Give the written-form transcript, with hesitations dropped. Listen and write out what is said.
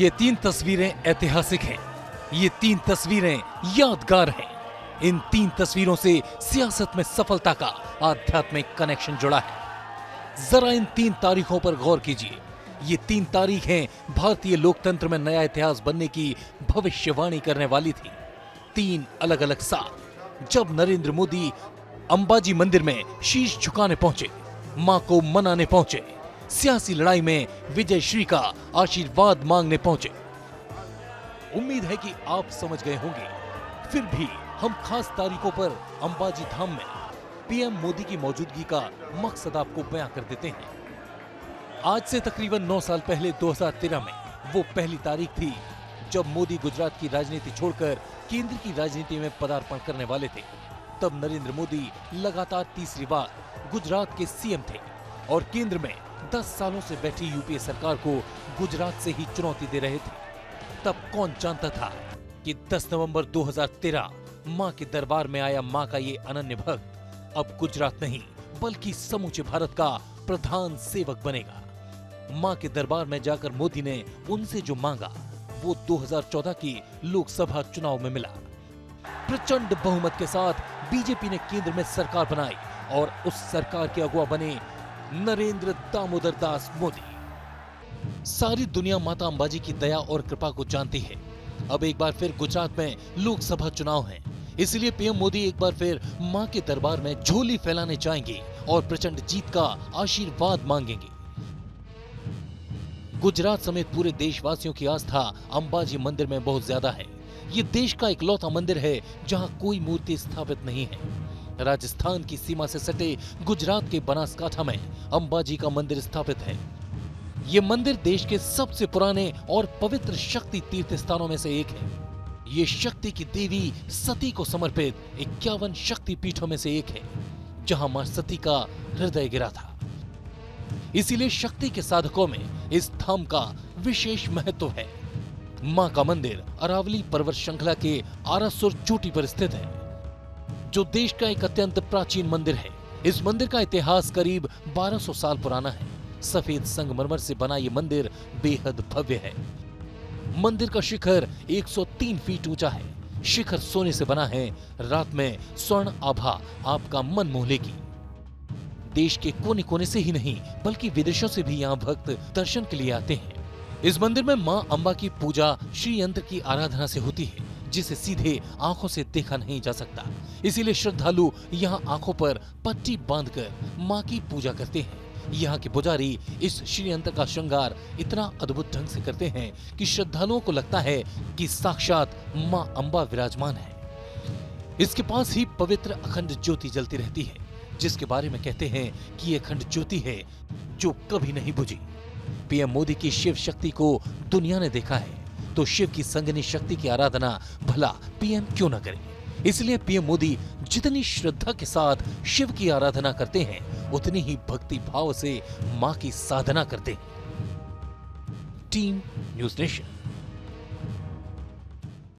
ये 3 तस्वीरें ऐतिहासिक हैं। ये 3 तस्वीरें यादगार हैं। इन 3 तस्वीरों से सियासत में सफलता का आध्यात्मिक कनेक्शन जुड़ा है। जरा इन 3 तारीखों पर गौर कीजिए। ये 3 तारीखें भारतीय लोकतंत्र में नया इतिहास बनने की भविष्यवाणी करने वाली थी। 3 अलग अलग साल जब नरेंद्र मोदी अंबाजी मंदिर में शीश झुकाने पहुंचे, मां को मनाने पहुंचे, सियासी लड़ाई में विजय श्री का आशीर्वाद मांगने पहुंचे। उम्मीद है कि आप समझ गए होंगे। फिर भी हम खास तारीखों पर अंबाजी धाम में पीएम मोदी की मौजूदगी का मकसद आपको बयां कर देते हैं। आज से तकरीबन 9 साल पहले 2013 में वो पहली तारीख थी जब मोदी गुजरात की राजनीति छोड़कर केंद्र की राजनीति में पदार्पण करने वाले थे। तब नरेंद्र मोदी लगातार तीसरी बार गुजरात के सीएम थे और केंद्र में 10 सालों से बैठी यूपीए सरकार को गुजरात से ही चुनौती दे रहे थे। तब कौन जानता था कि 10 नवंबर 2013 मां के दरबार में आया मां का ये अनन्य भक्त अब गुजरात नहीं बल्कि समूचे भारत का प्रधान सेवक बनेगा। मां के दरबार में जाकर मोदी ने उनसे जो मांगा वो 2014 की लोकसभा चुनाव में मिला। प्रचंड बहुमत के साथ बीजेपी ने केंद्र में सरकार बनाई और उस सरकार के अगुवा बने नरेंद्र दामोदर दास मोदी। सारी दुनिया माता अंबाजी की दया और कृपा को जानती है। अब एक बार फिर गुजरात में लोकसभा चुनाव है, इसलिए पीएम मोदी एक बार फिर मां के दरबार में झोली फैलाने जाएंगे और प्रचंड जीत का आशीर्वाद मांगेंगे। गुजरात समेत पूरे देशवासियों की आस्था अंबाजी मंदिर में बहुत ज्यादा है। ये देश का इकलौता मंदिर है जहां कोई मूर्ति स्थापित नहीं है। राजस्थान की सीमा से सटे गुजरात के बनासकांठा में अंबाजी का मंदिर स्थापित है। ये मंदिर देश के सबसे पुराने और पवित्र शक्ति तीर्थ स्थानों में से एक है। ये शक्ति की देवी सती को समर्पित 51 शक्ति पीठों में से एक है, जहां मां सती का हृदय गिरा था। इसीलिए शक्ति के साधकों में इस धाम का विशेष महत्व है। मां का मंदिर अरावली पर्वत श्रृंखला के आरासुर चोटी पर स्थित है, जो देश का एक अत्यंत प्राचीन मंदिर है। इस मंदिर का इतिहास करीब 1200 साल पुराना है। सफेद संगमरमर से बना ये मंदिर बेहद भव्य है। मंदिर का शिखर 103 फीट ऊंचा है। शिखर सोने से बना है। रात में स्वर्ण आभा आपका मन मोह लेगी। देश के कोने कोने से ही नहीं बल्कि विदेशों से भी यहाँ भक्त दर्शन के लिए आते हैं। इस मंदिर में मां अंबा की पूजा श्री यंत्र की आराधना से होती है, जिसे सीधे आंखों से देखा नहीं जा सकता। इसीलिए श्रद्धालु यहाँ आंखों पर पट्टी बांधकर मां की पूजा करते हैं। यहाँ के पुजारी इस श्री यंत्र का श्रृंगार इतना अद्भुत ढंग से करते हैं कि श्रद्धालुओं को लगता है कि साक्षात मां अंबा विराजमान है। इसके पास ही पवित्र अखंड ज्योति जलती रहती है, जिसके बारे में कहते हैं कि ये अखंड ज्योति है जो कभी नहीं बुझी। पीएम मोदी की शिव शक्ति को दुनिया ने देखा है, तो शिव की संगनी शक्ति की आराधना भला पीएम क्यों न करे। इसलिए पीएम मोदी जितनी श्रद्धा के साथ शिव की आराधना करते हैं, उतनी ही भक्ति भाव से मां की साधना करते हैं। Team news nation.